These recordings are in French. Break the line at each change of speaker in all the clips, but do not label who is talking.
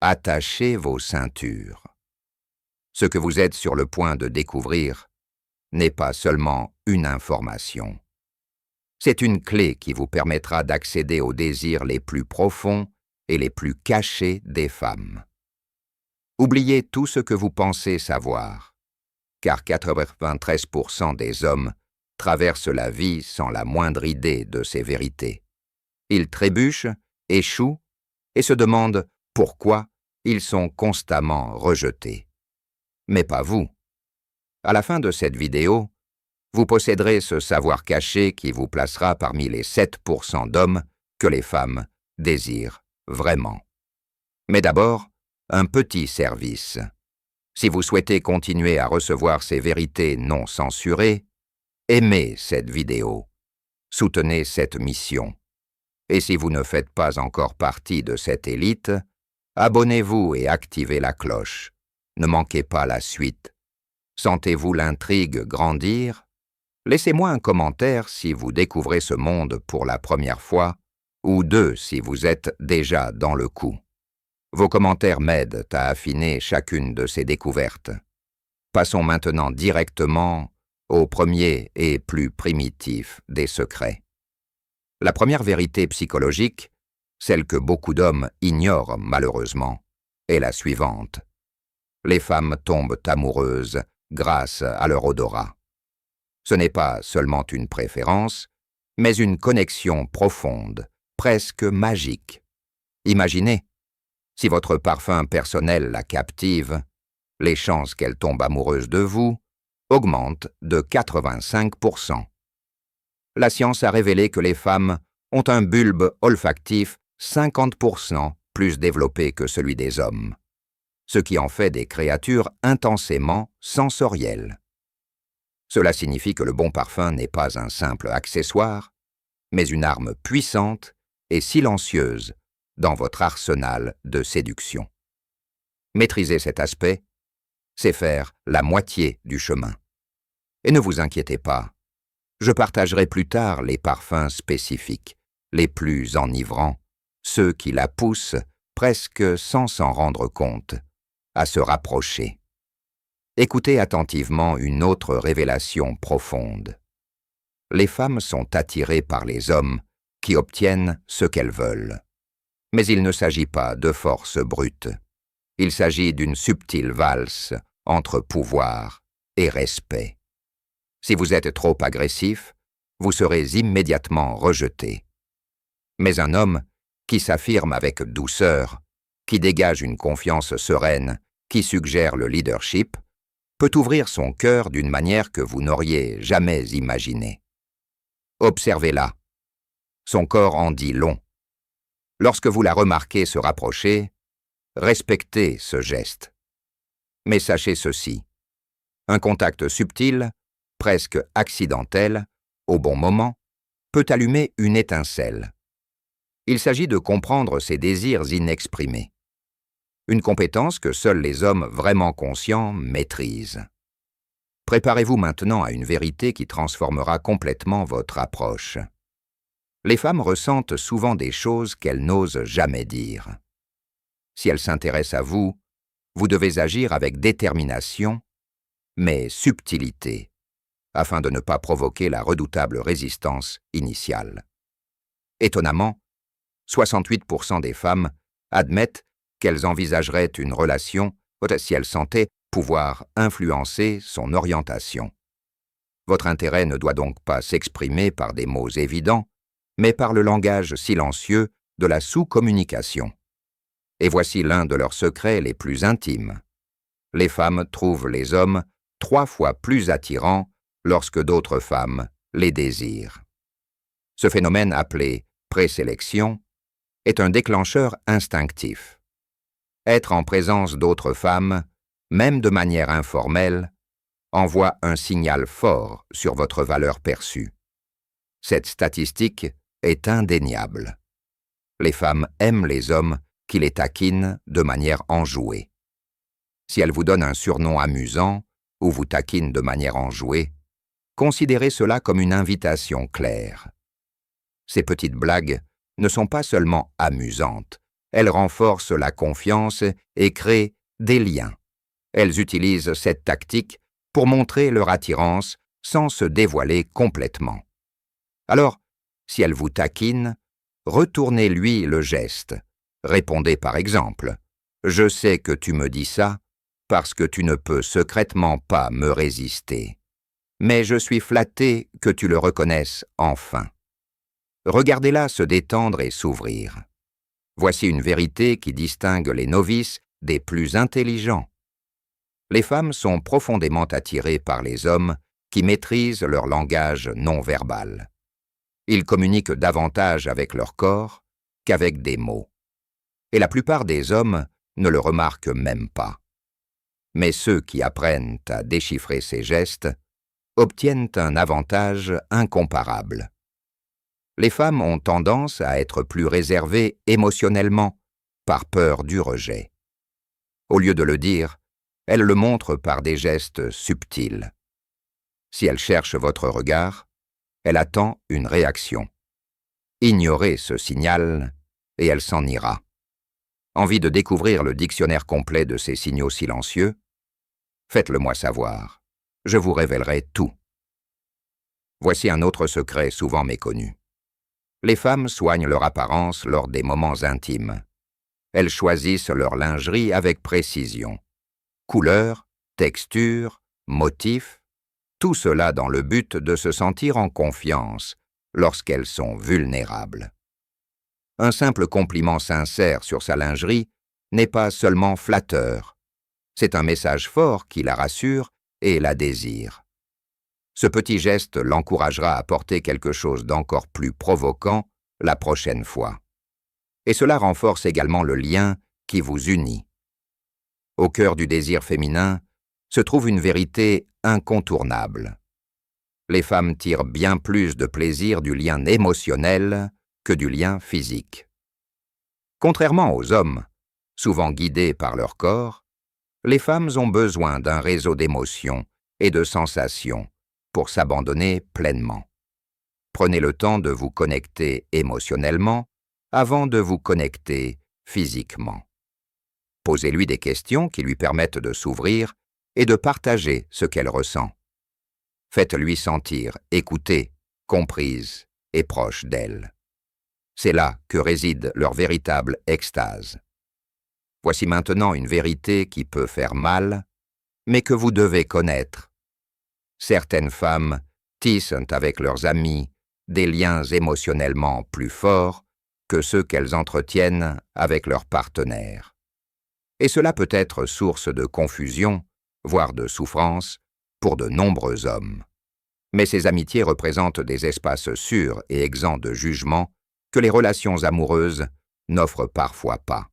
Attachez vos ceintures. Ce que vous êtes sur le point de découvrir n'est pas seulement une information. C'est une clé qui vous permettra d'accéder aux désirs les plus profonds et les plus cachés des femmes. Oubliez tout ce que vous pensez savoir, car 93% des hommes traversent la vie sans la moindre idée de ces vérités. Ils trébuchent, échouent et se demandent pourquoi ils sont constamment rejetés. Mais pas vous. À la fin de cette vidéo, vous posséderez ce savoir caché qui vous placera parmi les 7% d'hommes que les femmes désirent vraiment. Mais d'abord, un petit service. Si vous souhaitez continuer à recevoir ces vérités non censurées, aimez cette vidéo. Soutenez cette mission. Et si vous ne faites pas encore partie de cette élite, abonnez-vous et activez la cloche. Ne manquez pas la suite. Sentez-vous l'intrigue grandir? Laissez-moi un commentaire si vous découvrez ce monde pour la première fois, ou 2 si vous êtes déjà dans le coup. Vos commentaires m'aident à affiner chacune de ces découvertes. Passons maintenant directement au premier et plus primitif des secrets. La première vérité psychologique, celle que beaucoup d'hommes ignorent malheureusement, est la suivante. Les femmes tombent amoureuses grâce à leur odorat. Ce n'est pas seulement une préférence, mais une connexion profonde, presque magique. Imaginez, si votre parfum personnel la captive, les chances qu'elle tombe amoureuse de vous augmentent de 85%. La science a révélé que les femmes ont un bulbe olfactif 50% plus développé que celui des hommes, ce qui en fait des créatures intensément sensorielles. Cela signifie que le bon parfum n'est pas un simple accessoire, mais une arme puissante et silencieuse dans votre arsenal de séduction. Maîtriser cet aspect, c'est faire la moitié du chemin. Et ne vous inquiétez pas, je partagerai plus tard les parfums spécifiques, les plus enivrants, ceux qui la poussent, presque sans s'en rendre compte, à se rapprocher. Écoutez attentivement une autre révélation profonde. Les femmes sont attirées par les hommes qui obtiennent ce qu'elles veulent. Mais il ne s'agit pas de force brute. Il s'agit d'une subtile valse entre pouvoir et respect. Si vous êtes trop agressif, vous serez immédiatement rejeté. Mais un homme qui s'affirme avec douceur, qui dégage une confiance sereine, qui suggère le leadership, peut ouvrir son cœur d'une manière que vous n'auriez jamais imaginée. Observez-la. Son corps en dit long. Lorsque vous la remarquez se rapprocher, respectez ce geste. Mais sachez ceci, un contact subtil, presque accidentel, au bon moment, peut allumer une étincelle. Il s'agit de comprendre ses désirs inexprimés. Une compétence que seuls les hommes vraiment conscients maîtrisent. Préparez-vous maintenant à une vérité qui transformera complètement votre approche. Les femmes ressentent souvent des choses qu'elles n'osent jamais dire. Si elles s'intéressent à vous, vous devez agir avec détermination, mais subtilité, afin de ne pas provoquer la redoutable résistance initiale. Étonnamment, 68% des femmes admettent qu'elles envisageraient une relation si elles sentaient pouvoir influencer son orientation. Votre intérêt ne doit donc pas s'exprimer par des mots évidents, mais par le langage silencieux de la sous-communication. Et voici l'un de leurs secrets les plus intimes. Les femmes trouvent les hommes 3 fois plus attirants lorsque d'autres femmes les désirent. Ce phénomène appelé présélection est un déclencheur instinctif. Être en présence d'autres femmes, même de manière informelle, envoie un signal fort sur votre valeur perçue. Cette statistique est indéniable. Les femmes aiment les hommes qui les taquinent de manière enjouée. Si elles vous donnent un surnom amusant ou vous taquinent de manière enjouée, considérez cela comme une invitation claire. Ces petites blagues ne sont pas seulement amusantes, elles renforcent la confiance et créent des liens. Elles utilisent cette tactique pour montrer leur attirance sans se dévoiler complètement. Alors, si elle vous taquine, retournez-lui le geste. Répondez par exemple « Je sais que tu me dis ça parce que tu ne peux secrètement pas me résister. Mais je suis flatté que tu le reconnaisses enfin. » Regardez-la se détendre et s'ouvrir. Voici une vérité qui distingue les novices des plus intelligents. Les femmes sont profondément attirées par les hommes qui maîtrisent leur langage non verbal. Ils communiquent davantage avec leur corps qu'avec des mots. Et la plupart des hommes ne le remarquent même pas. Mais ceux qui apprennent à déchiffrer ces gestes obtiennent un avantage incomparable. Les femmes ont tendance à être plus réservées émotionnellement, par peur du rejet. Au lieu de le dire, elles le montrent par des gestes subtils. Si elle cherche votre regard, elle attend une réaction. Ignorez ce signal et elle s'en ira. Envie de découvrir le dictionnaire complet de ces signaux silencieux? Faites-le moi savoir. Je vous révélerai tout. Voici un autre secret souvent méconnu. Les femmes soignent leur apparence lors des moments intimes. Elles choisissent leur lingerie avec précision. Couleur, texture, motif, tout cela dans le but de se sentir en confiance lorsqu'elles sont vulnérables. Un simple compliment sincère sur sa lingerie n'est pas seulement flatteur. C'est un message fort qui la rassure et la désire. Ce petit geste l'encouragera à porter quelque chose d'encore plus provoquant la prochaine fois. Et cela renforce également le lien qui vous unit. Au cœur du désir féminin se trouve une vérité incontournable. Les femmes tirent bien plus de plaisir du lien émotionnel que du lien physique. Contrairement aux hommes, souvent guidés par leur corps, les femmes ont besoin d'un réseau d'émotions et de sensations pour s'abandonner pleinement. Prenez le temps de vous connecter émotionnellement avant de vous connecter physiquement. Posez-lui des questions qui lui permettent de s'ouvrir et de partager ce qu'elle ressent. Faites-lui sentir écoutée, comprise et proche d'elle. C'est là que réside leur véritable extase. Voici maintenant une vérité qui peut faire mal, mais que vous devez connaître. Certaines femmes tissent avec leurs amis des liens émotionnellement plus forts que ceux qu'elles entretiennent avec leurs partenaires. Et cela peut être source de confusion, voire de souffrance, pour de nombreux hommes. Mais ces amitiés représentent des espaces sûrs et exempts de jugement que les relations amoureuses n'offrent parfois pas.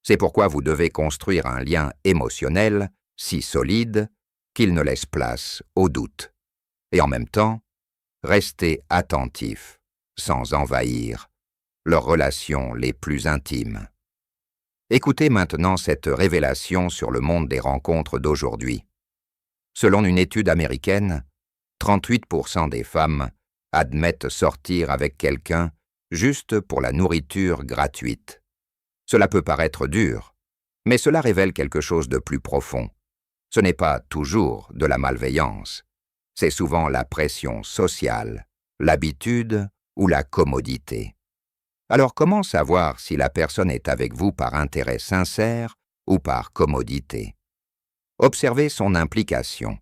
C'est pourquoi vous devez construire un lien émotionnel si solide qu'il ne laisse place au doute. Et en même temps, restez attentif, sans envahir, leurs relations les plus intimes. Écoutez maintenant cette révélation sur le monde des rencontres d'aujourd'hui. Selon une étude américaine, 38% des femmes admettent sortir avec quelqu'un juste pour la nourriture gratuite. Cela peut paraître dur, mais cela révèle quelque chose de plus profond. Ce n'est pas toujours de la malveillance, c'est souvent la pression sociale, l'habitude ou la commodité. Alors comment savoir si la personne est avec vous par intérêt sincère ou par commodité? Observez son implication.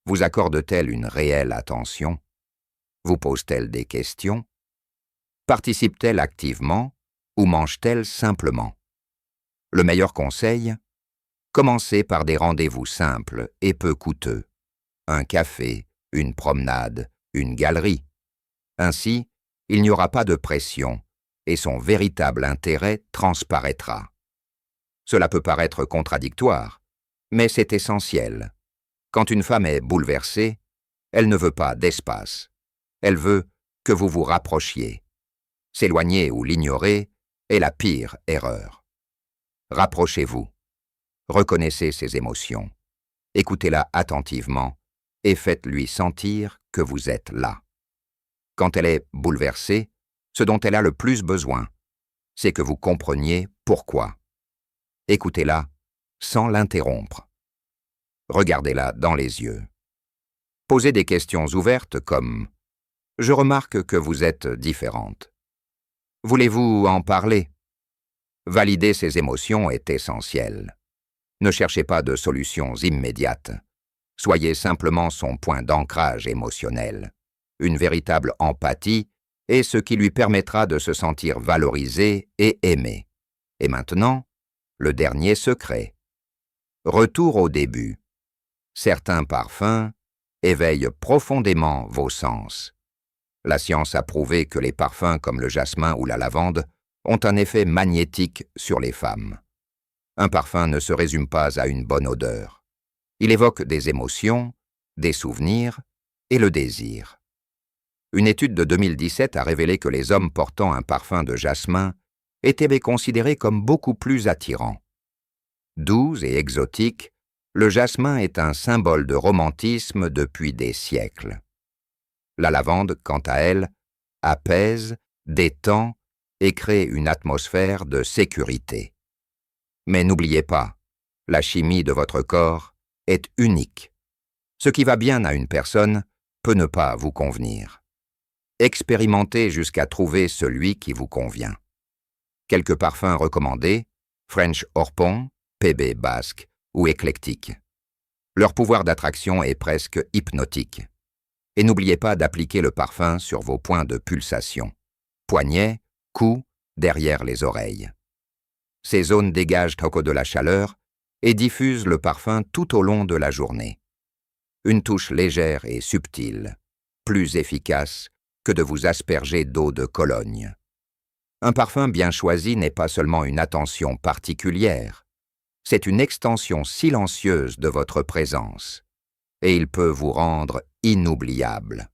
Vous accorde-t-elle une réelle attention? Vous pose-t-elle des questions? Participe-t-elle activement ou mange-t-elle simplement? Le meilleur conseil? Commencez par des rendez-vous simples et peu coûteux. Un café, une promenade, une galerie. Ainsi, il n'y aura pas de pression et son véritable intérêt transparaîtra. Cela peut paraître contradictoire, mais c'est essentiel. Quand une femme est bouleversée, elle ne veut pas d'espace. Elle veut que vous vous rapprochiez. S'éloigner ou l'ignorer est la pire erreur. Rapprochez-vous. Reconnaissez ses émotions. Écoutez-la attentivement et faites-lui sentir que vous êtes là. Quand elle est bouleversée, ce dont elle a le plus besoin, c'est que vous compreniez pourquoi. Écoutez-la sans l'interrompre. Regardez-la dans les yeux. Posez des questions ouvertes comme « Je remarque que vous êtes différente. Voulez-vous en parler ?» Valider ses émotions est essentiel. Ne cherchez pas de solutions immédiates. Soyez simplement son point d'ancrage émotionnel. Une véritable empathie est ce qui lui permettra de se sentir valorisé et aimé. Et maintenant, le dernier secret. Retour au début. Certains parfums éveillent profondément vos sens. La science a prouvé que les parfums comme le jasmin ou la lavande ont un effet magnétique sur les femmes. Un parfum ne se résume pas à une bonne odeur. Il évoque des émotions, des souvenirs et le désir. Une étude de 2017 a révélé que les hommes portant un parfum de jasmin étaient considérés comme beaucoup plus attirants. Doux et exotique, le jasmin est un symbole de romantisme depuis des siècles. La lavande, quant à elle, apaise, détend et crée une atmosphère de sécurité. Mais n'oubliez pas, la chimie de votre corps est unique. Ce qui va bien à une personne peut ne pas vous convenir. Expérimentez jusqu'à trouver celui qui vous convient. Quelques parfums recommandés, French Orpon, PB Basque ou éclectique. Leur pouvoir d'attraction est presque hypnotique. Et n'oubliez pas d'appliquer le parfum sur vos points de pulsation. Poignets, cou, derrière les oreilles. Ces zones dégagent de la chaleur et diffusent le parfum tout au long de la journée. Une touche légère et subtile, plus efficace que de vous asperger d'eau de Cologne. Un parfum bien choisi n'est pas seulement une attention particulière, c'est une extension silencieuse de votre présence, et il peut vous rendre inoubliable.